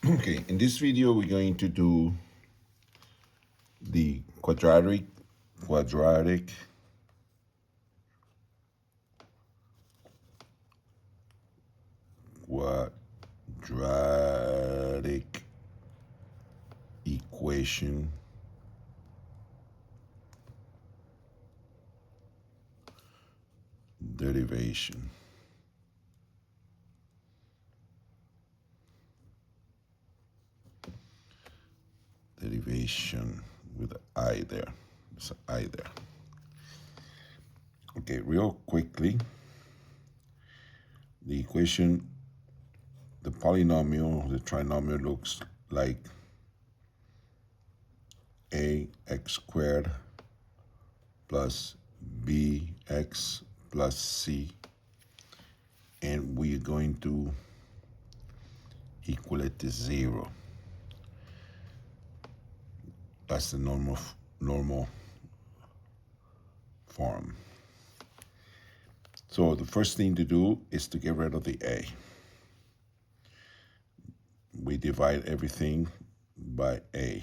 Okay, in this video we're going to do the quadratic equation derivation. Derivation with an I there. There's an I there. Okay, real quickly, the equation, the polynomial, the trinomial looks like ax squared plus bx plus c, and we're going to equal it to 0. That's the normal form. So the first thing to do is to get rid of the a. We divide everything by a.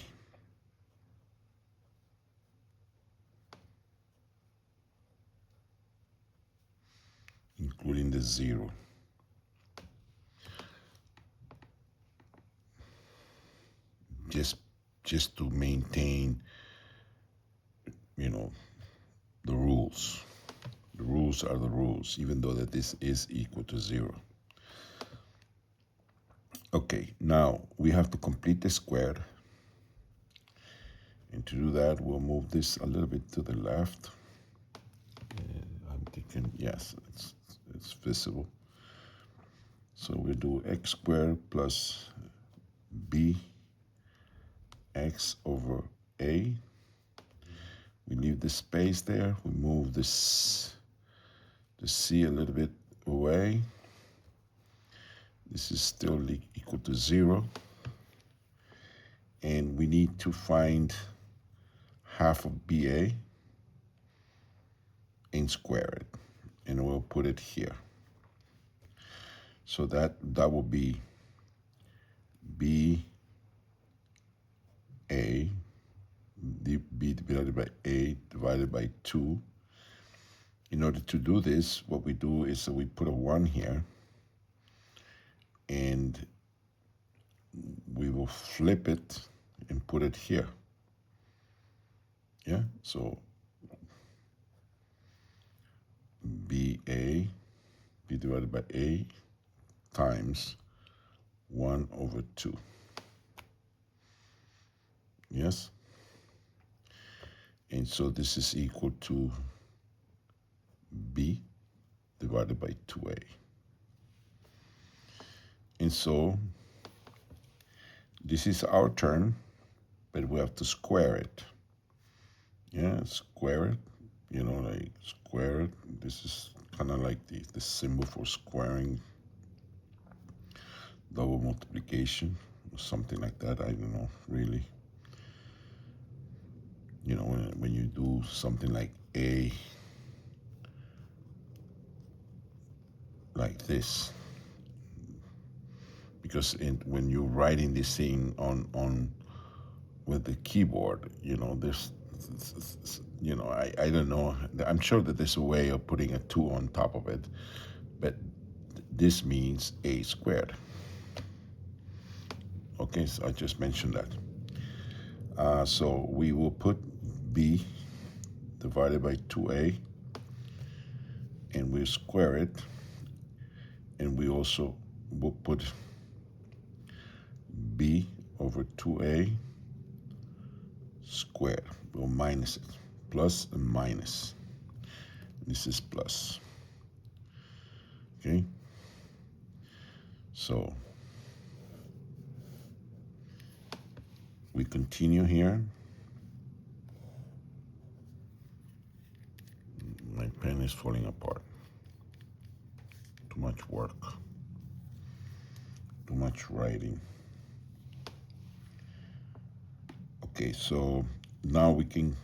Including the 0. Just to maintain, the rules. The rules are the rules, even though that this is equal to 0. Okay, now we have to complete the squared. And to do that, we'll move this a little bit to the left. I'm thinking, yes, it's visible. So we'll do x squared plus b x over a. We leave the space there. We move the c a little bit away. This is still equal to 0. And we need to find half of BA and square it. And we'll put it here. So that will be B divided by A divided by 2. In order to do this, what we do is that we put a 1 here. And we will flip it and put it here. Yeah, so B divided by A times 1 over 2. Yes? And so this is equal to B divided by 2A. And so this is our term, but we have to square it. Yeah, square it, like square it. This is kind of like the symbol for squaring, double multiplication, or something like that. I don't know, really. When you do something like A, like this, because when you're writing this thing on with the keyboard, there's, I don't know. I'm sure that there's a way of putting a 2 on top of it, but this means a squared. Okay, so I just mentioned that. So we will put b divided by 2a, and we square it, and we also will put b over 2a squared. We'll minus it. Plus and minus. This is plus. Okay? So we continue here. My pen is falling apart. Too much work. Too much writing. Okay, so now we can,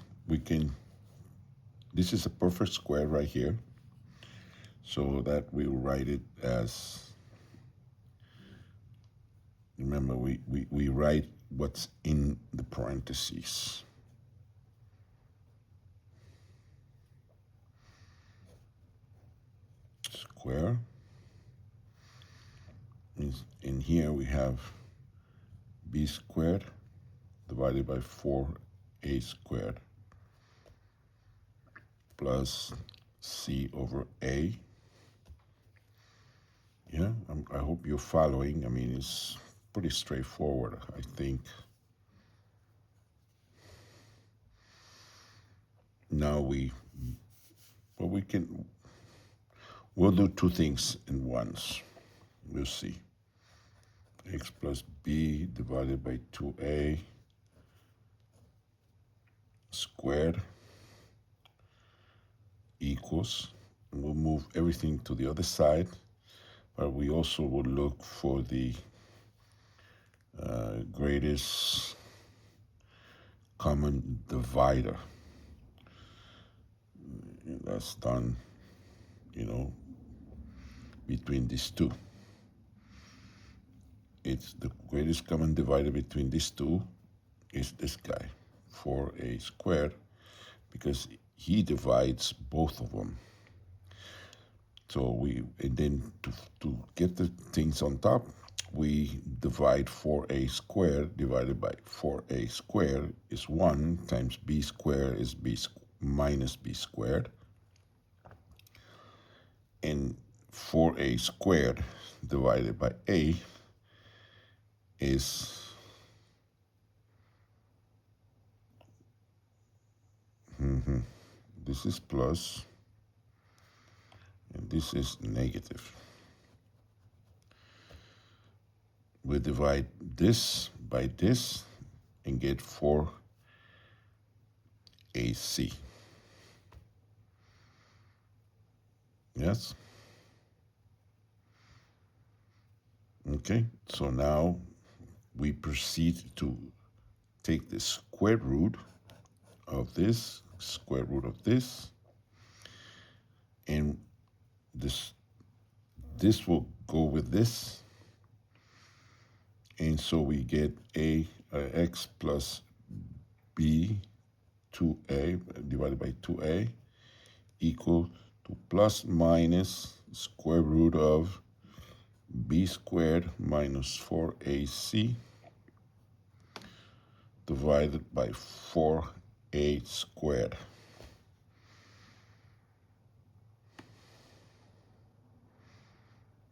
this is a perfect square right here. So that we'll write it as Remember, we write what's in the parentheses. Square. In here we have b squared divided by 4a squared plus c over a. Yeah, I hope you're following. I mean, it's pretty straightforward, I think. Now we'll do two things in once. We'll see. X plus b divided by 2a squared equals, and we'll move everything to the other side, but we also will look for the greatest common divider. And that's done, between these two. It's the greatest common divisor between these two is this guy, 4a squared, because he divides both of them. So and then to get the things on top, we divide 4a squared divided by 4a squared is 1 times b squared is minus b squared. And 4a squared divided by a is this is plus and this is negative. We divide this by this and get 4ac. Yes? Okay, so now we proceed to take the square root of this, and this will go with this, and so we get x plus b 2a divided by 2a equal to plus minus square root of b squared minus 4ac divided by 4a squared.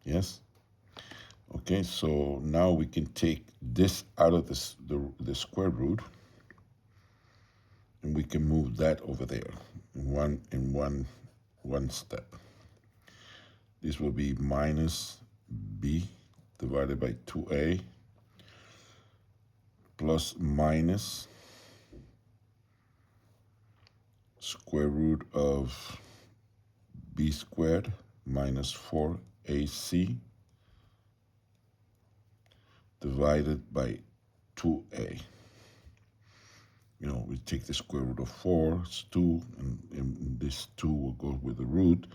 Yes? Okay, so now we can take this out of the square root, and we can move that over there in one step. This will be minus b divided by 2a plus minus square root of b squared minus 4ac divided by 2a. We take the square root of 4, it's 2, and this 2 will go with the root,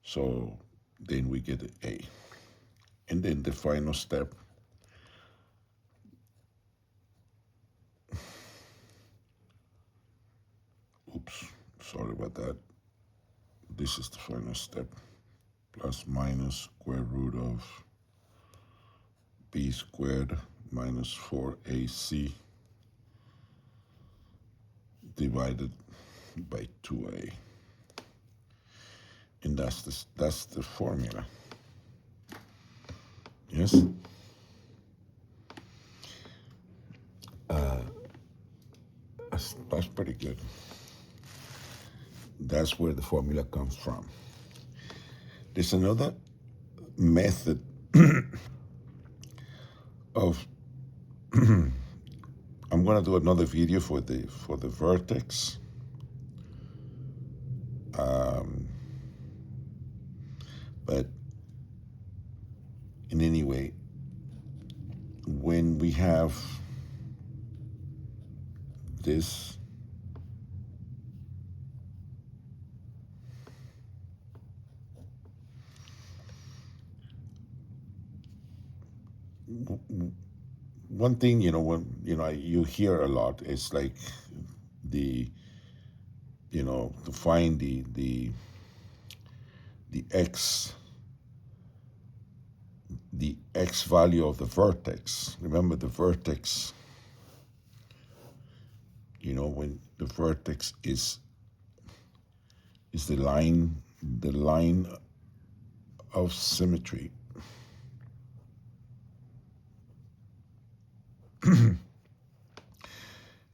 so then we get an a. And then the final step, oops, sorry about that. This is the final step, plus minus square root of b squared minus 4ac divided by 2a. And that's the formula. Yes? That's pretty good. That's where the formula comes from. There's another method of I'm going to do another video for the vertex. But in any way, when we have this, one thing, when you hear a lot is like the to find the x value of the vertex. Remember the vertex, when the vertex is the line of symmetry.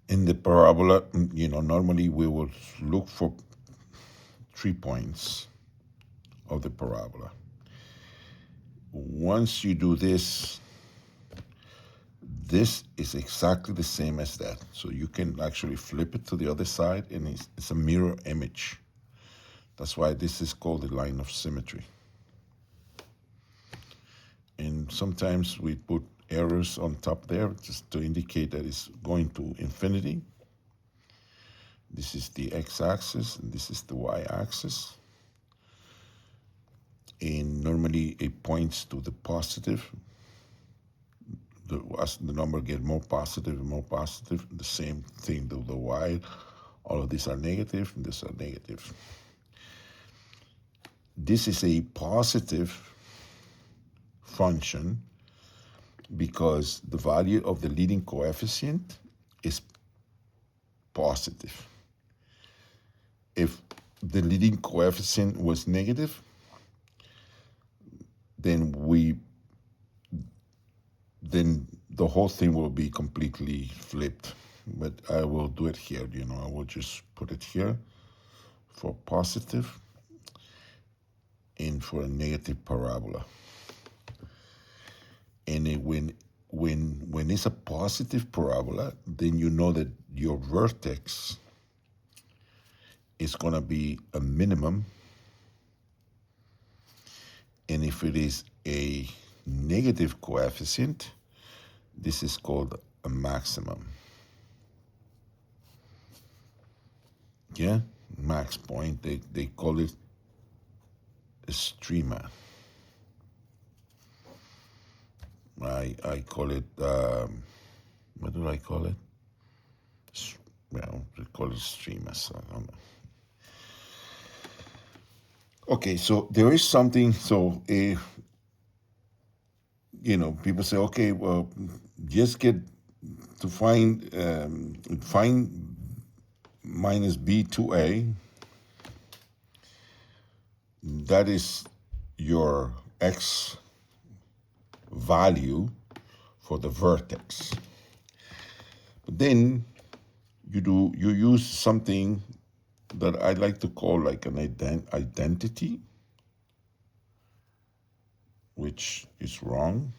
In the parabola, normally we will look for 3 points of the parabola. Once you do this is exactly the same as that. So you can actually flip it to the other side, and it's a mirror image. That's why this is called the line of symmetry. And sometimes we put arrows on top there just to indicate that it's going to infinity. This is the x-axis, and this is the y-axis. And normally it points to the positive. As the number gets more positive and more positive, the same thing to the y. All of these are negative, and these are negative. This is a positive function because the value of the leading coefficient is positive. If the leading coefficient was negative, then the whole thing will be completely flipped. But I will do it here, I will just put it here for positive and for a negative parabola. And when it's a positive parabola, then you know that your vertex is going to be a minimum. And if it is a negative coefficient, this is called a maximum. Yeah, max point, they call it extrema. I call it, what do I call it? Well, we call it extremas, I don't know. Okay, so there is something, so people say, okay, well, just get to find minus b2a. That is your x value for the vertex. But then you use something that I like to call like an identity, which is wrong.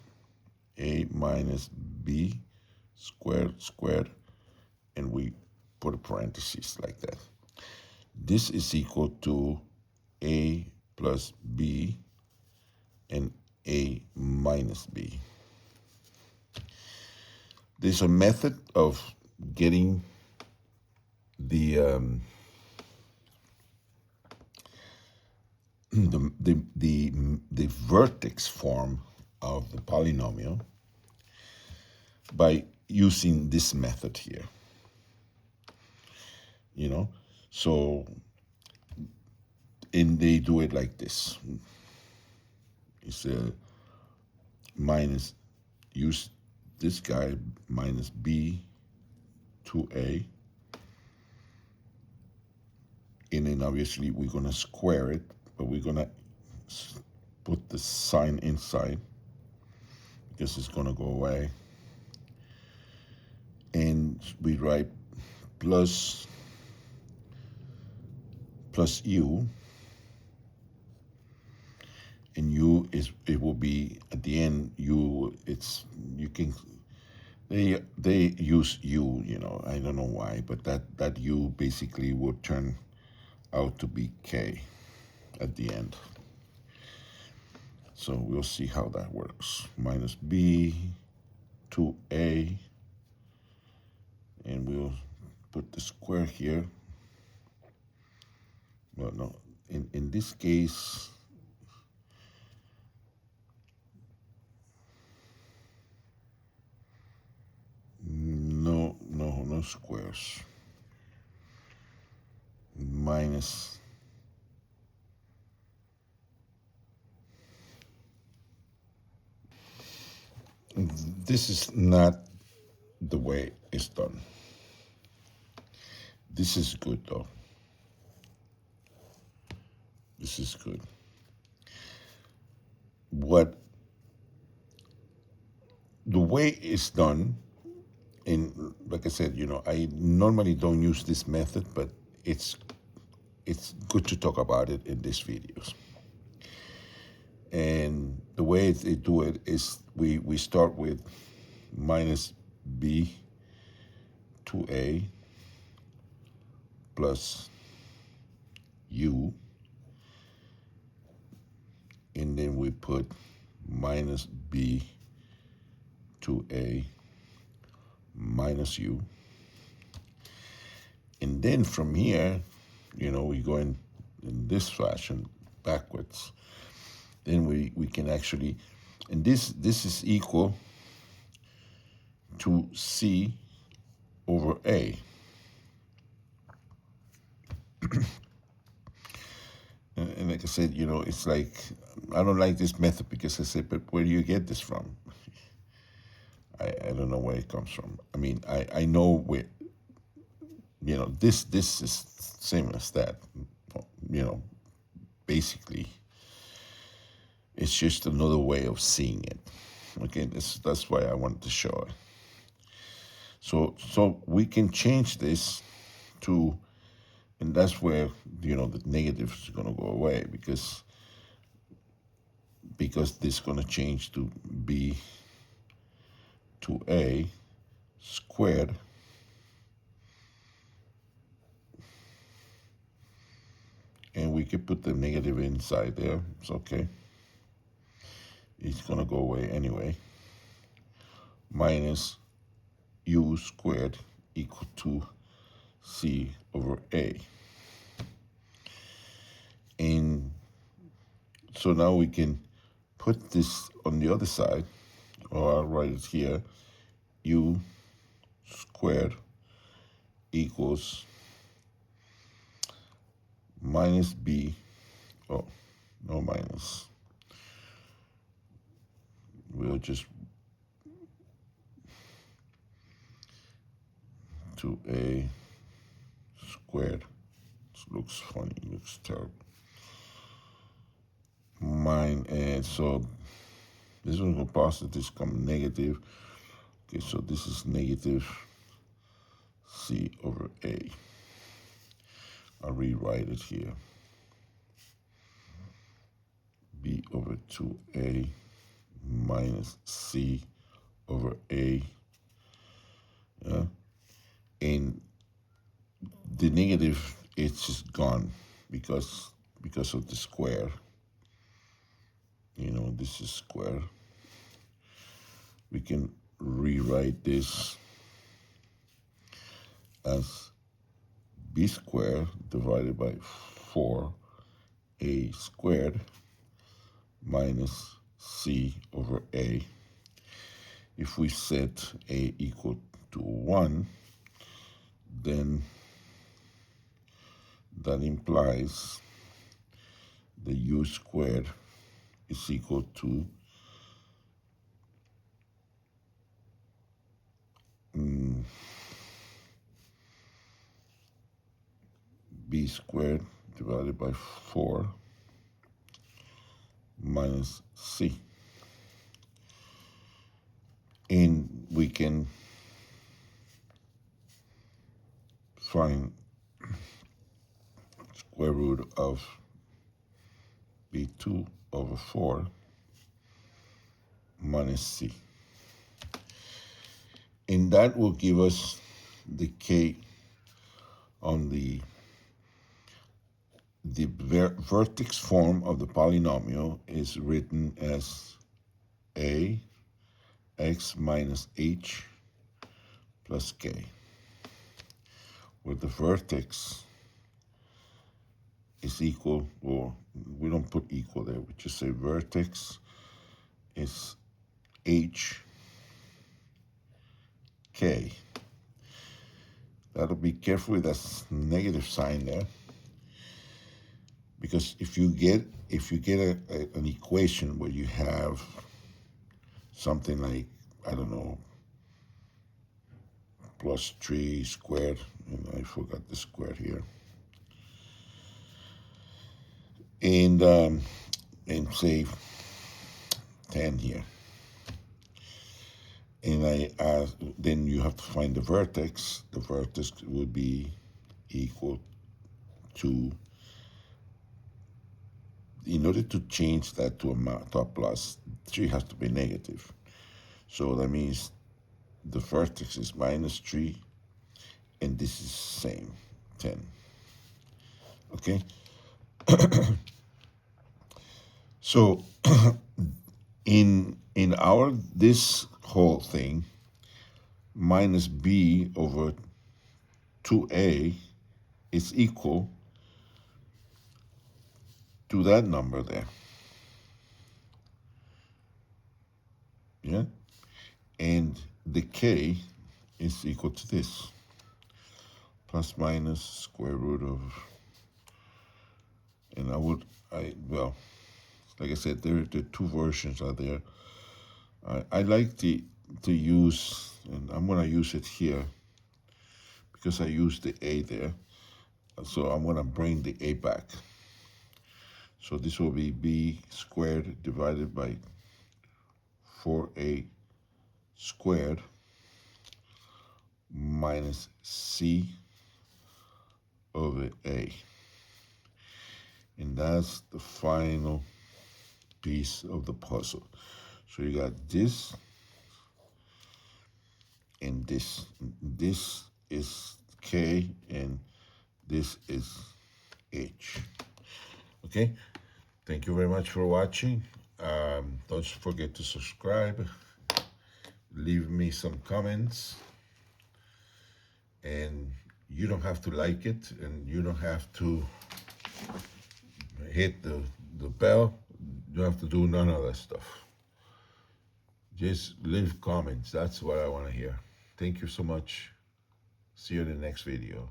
A minus b squared, and we put a parenthesis like that. This is equal to a plus b and a minus b. There's a method of getting the vertex form of the polynomial by using this method here. So, and they do it like this. It's a minus, use this guy, minus b to a, and then obviously we're going to square it, but we're going to put the sign inside because it's going to go away. And we write plus u, and u is, it will be at the end, they use u, I don't know why, but that u basically would turn out to be k at the end. So we'll see how that works. Minus b to a, and we'll put the square here. Well, no, in this case, polynomial squares minus this is not the way it's done. This is good though. This is good. What the way it's done, and like I said, I normally don't use this method, but it's good to talk about it in these videos. And the way they do it is we start with minus b to a plus u, and then we put minus b to a minus u. And then from here, we go in this fashion backwards. Then we can actually, and this is equal to c over a. And like I said, it's like, I don't like this method because I said, but where do you get this from? I don't know where it comes from. I mean, I know where, this is same as that. Basically, it's just another way of seeing it. Okay, that's why I wanted to show it. So we can change this to, and that's where the negative is going to go away because this is going to change to b to a squared and we can put the negative inside there. It's okay. It's going to go away anyway. Minus u squared equal to c over a. And so now we can put this on the other side, or I'll write it here, u squared equals minus b, oh, no minus. We'll just to a squared. This looks funny, looks terrible. And so this one will positive, this come negative. Okay, so this is negative c over a. I'll rewrite it here. b over 2a minus c over a. Yeah. And the negative, it's just gone because of the square. This is square. We can rewrite this as b squared divided by 4a squared minus c over a. If we set a equal to 1, then that implies the u squared is equal to b squared divided by 4 minus c. And we can find square root of b2 over 4 minus c. And that will give us the k on the vertex form of the polynomial is written as a x minus h plus k, where the vertex is equal, or we don't put equal there, we just say vertex is h k. Gotta be careful with that negative sign there, because if you get an equation where you have something like, I don't know, plus 3 squared, and I forgot the square here, and say 10 here, and then you have to find the vertex. The vertex would be equal to, in order to change that to a plus, 3 has to be negative. So that means the vertex is minus 3, and this is same, 10. Okay? So in our, this whole thing, minus b over 2a is equal to that number there. Yeah? And the k is equal to this, plus minus square root of, and well, like I said, there are two versions out there. I like to use, and I'm going to use it here because I used the a there. So I'm going to bring the a back. So this will be b squared divided by 4a squared minus c over a. And that's the final piece of the puzzle. So you got this and this. This is k and this is h. Okay? Thank you very much for watching. Don't forget to subscribe. Leave me some comments. And you don't have to like it, and you don't have to hit the bell. You don't have to do none of that stuff. Just leave comments. That's what I want to hear. Thank you so much. See you in the next video.